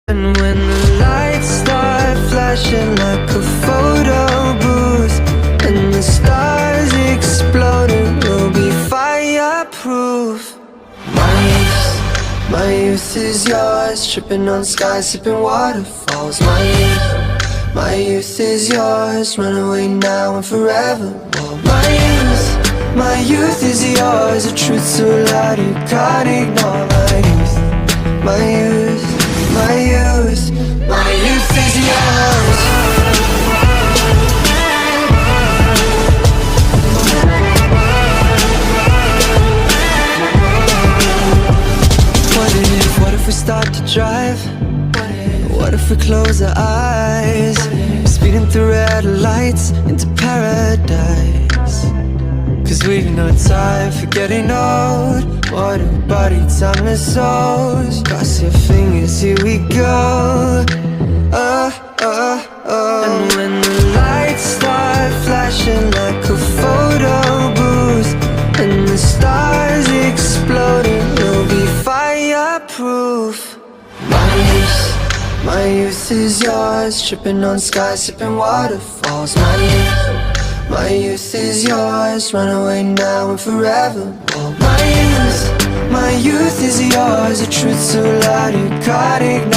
And when the lights start flashing like a photo booth and the stars exploding, we'll be fireproof. My youth is yours, tripping on skies, sipping waterfalls. My youth is yours, run away now and forevermore. My youth is yours, a truth so loud you can't ignore. My youth is yours. What if we start to drive? What if we close our eyes? Speeding through red lights into paradise. Cause we've no time for getting old. What a body, timeless souls. Cross your fingers, here we go. And when the lights start flashing like a photo booth and the stars exploding, we'll be fireproof. My youth is yours, tripping on skies, sipping waterfalls. My youth is yours, run away now and forevermore. My youth is yours, a truth so loud you can't ignore.